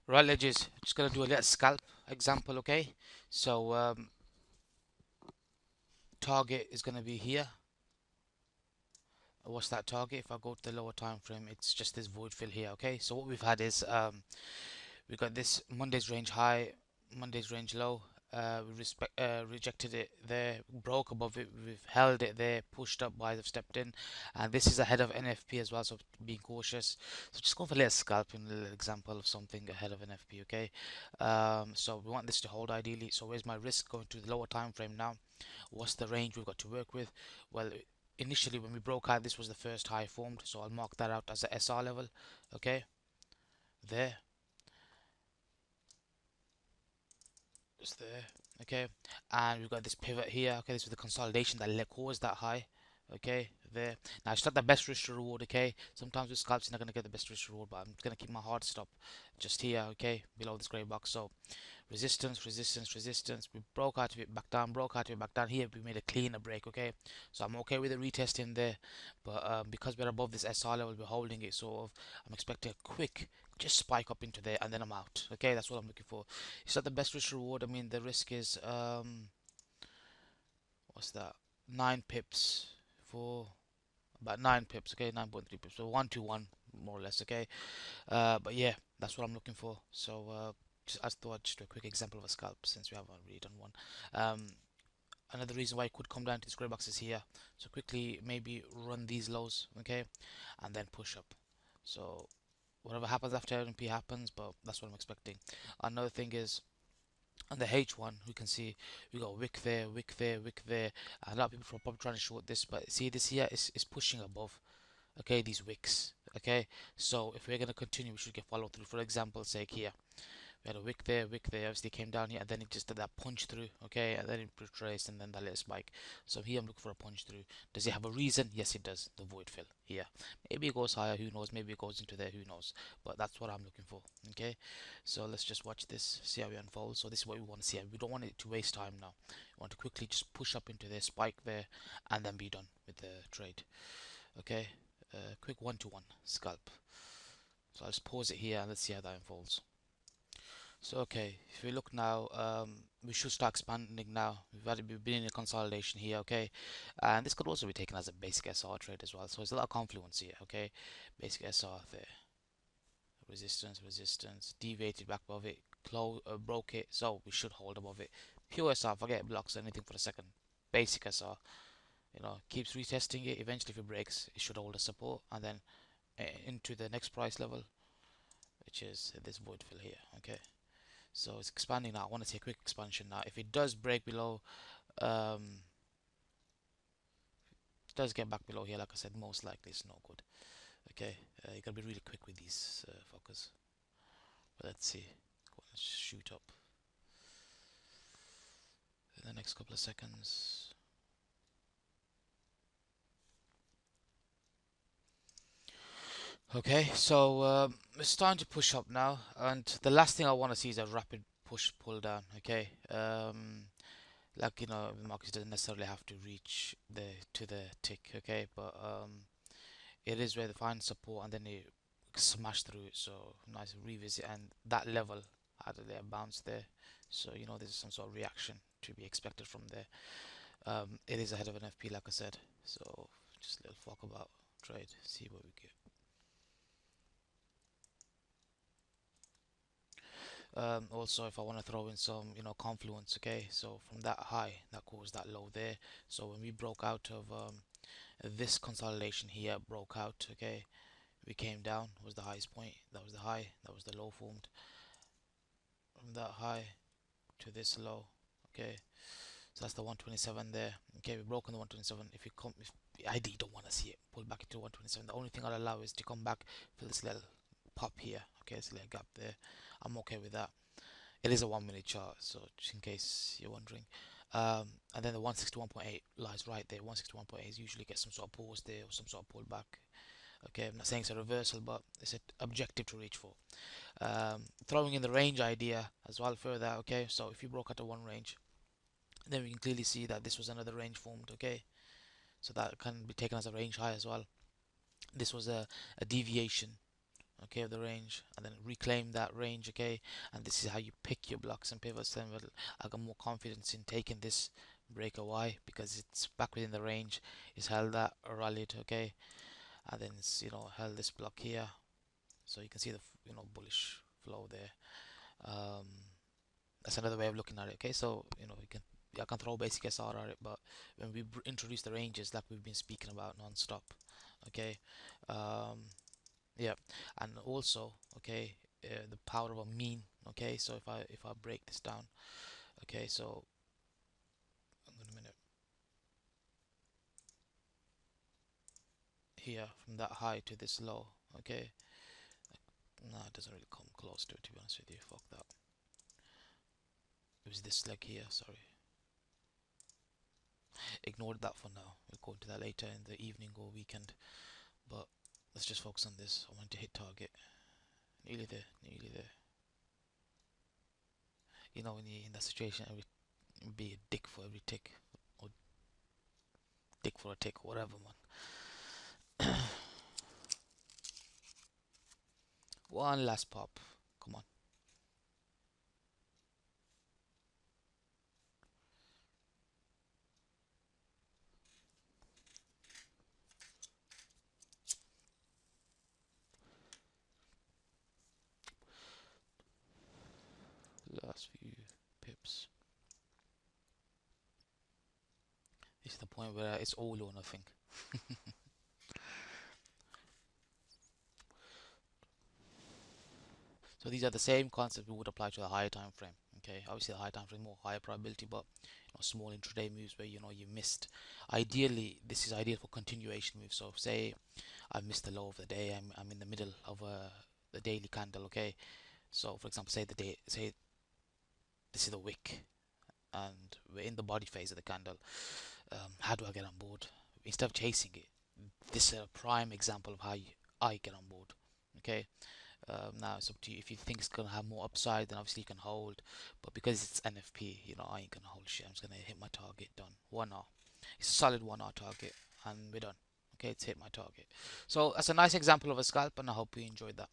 Right, legends, just gonna do a little scalp example, okay? So target is gonna be here. What's that target? If I go to the lower time frame, it's just this void fill here, okay? So what we've had is we got this Monday's range high, Monday's range low. Rejected it there, broke above it. We've held it there, pushed up, buyers have stepped in, and this is ahead of NFP as well. So being cautious. So just go for a little scalping, a little example of something ahead of NFP. Okay, so we want this to hold ideally. So where's my risk going to the lower time frame now? What's the range we've got to work with? Well, initially when we broke out, this was the first high formed, so I'll mark that out as a SR level. Okay, there, just there. Okay, and we've got this pivot here. Okay, this was the consolidation that caused that high. Okay, there. Now it's not the best risk to reward. Okay, sometimes with scalps you're not gonna get the best risk to reward, but I'm gonna keep my hard stop just here. Okay, below this grey box. So resistance, resistance, resistance. We broke out of it, back down, broke out of it, back down. Here we made a cleaner break. Okay, so I'm okay with the retest in there, but because we're above this SR level, we're holding it sort of. I'm expecting a quick just spike up into there and then I'm out. Okay, that's what I'm looking for. It's not the best risk reward. I mean, the risk is what's that? 9 pips for about 9 pips. Okay, 9.3 pips. So 1 to 1 more or less. Okay, but yeah, that's what I'm looking for. So I thought just do a quick example of a scalp since we haven't really done one. Um, Another reason why it could come down to this grey box is here. So quickly maybe run these lows. Okay, and then push up. So whatever happens after LNP happens, but that's what I'm expecting. Another thing is on the H1, we can see we got wick there, wick there, wick there. A lot of people are probably trying to short this, but see this here is pushing above. Okay, these wicks. Okay, so if we're gonna continue, we should get follow through. For example, sake here. We had a wick there, obviously came down here, and then it just did that punch through, okay, and then it retraced, and then that little spike. So here I'm looking for a punch through. Does it have a reason? Yes, it does. The void fill here. Maybe it goes higher, who knows? Maybe it goes into there, who knows? But that's what I'm looking for, okay? So let's just watch this, see how it unfolds. So this is what we want to see. We don't want it to waste time now. We want to quickly just push up into there, spike there, and then be done with the trade, okay? Quick 1 to 1 scalp. So I'll just pause it here and let's see how that unfolds. So okay, if we look now, we should start expanding now. We've been in a consolidation here, okay, and this could also be taken as a basic SR trade as well. So there's a lot of confluence here, okay. Basic SR there, resistance, resistance, deviated back above it, broke it, so we should hold above it. Pure SR, forget blocks or anything for a second. Basic SR, keeps retesting it. Eventually, if it breaks, it should hold a support, and then into the next price level, which is this void fill here, okay. So it's expanding now. I want to see a quick expansion now. If it does break below, um, it does get back below here, like I said, most likely it's no good. Okay, you gotta be really quick with these fuckers. But let's see. Let's shoot up in the next couple of seconds. Okay, so it's starting to push up now, and the last thing I want to see is a rapid push pull down. Okay, like the market doesn't necessarily have to reach the tick. Okay, but it is where they find support and then they smash through it. So nice revisit, and that level had a little bounce there. So there's some sort of reaction to be expected from there. It is ahead of an FP, like I said. So just a little talk about trade, see what we get. Also, if I want to throw in some, confluence, okay. So from that high, that caused that low there. So when we broke out of this consolidation here, broke out, okay, we came down, was the highest point, that was the high, that was the low formed. From that high to this low, okay, so that's the 127 there. Okay, we broke on the 127. If you come, if ID don't want to see it, pull back into 127. The only thing I'll allow is to come back for this little pop here. Okay, this little gap there. I'm okay with that. It is a 1 minute chart, so just in case you're wondering. And then the 161.8 lies right there. 161.8 is usually get some sort of pause there or some sort of pullback. Okay, I'm not saying it's a reversal, but it's an objective to reach for. Throwing in the range idea as well further. Okay, so if you broke out of one range, then we can clearly see that this was another range formed. Okay, so that can be taken as a range high as well. This was a deviation. okay, of the range, and then reclaim that range, okay. And this is how you pick your blocks and pivots. Then I got more confidence in taking this breaker. Why? Because it's back within the range, it's held that, rallied, okay, and then it's, you know, held this block here, so you can see the, you know, bullish flow there. um, that's another way of looking at it, okay. So, you know, you can, I can throw basic SR at it, but when we introduce the ranges like we've been speaking about non-stop, okay. Yeah, and also, okay, the power of a mean, okay. So if I break this down, okay, so I'm gonna minute here from that high to this low, okay. No, it doesn't really come close to it, to be honest with you. Fuck that. It was this leg here, sorry. Ignore that for now. We'll go into that later in the evening or weekend. But let's just focus on this. I want to hit target. Nearly there, nearly there. You know, when you're in that situation, every be a dick for every tick, or dick for a tick, or whatever, man. One last pop. Come on. Last few pips. This is the point where it's all or nothing. So these are the same concepts we would apply to the higher time frame. Okay, obviously the higher time frame more higher probability, but you know, small intraday moves where, you know, you missed. Ideally, this is ideal for continuation moves. So say I missed the low of the day, I'm in the middle of the daily candle. Okay, so for example, say the day, say this is the wick, and we're in the body phase of the candle. How do I get on board? Instead of chasing it, this is a prime example of how I get on board. Okay. Now it's up to you. If you think it's gonna have more upside, then obviously you can hold. But because it's NFP, you know, I ain't gonna hold shit. I'm just gonna hit my target. Done. 1R. It's a solid 1R target, and we're done. Okay, it's hit my target. So that's a nice example of a scalp, and I hope you enjoyed that.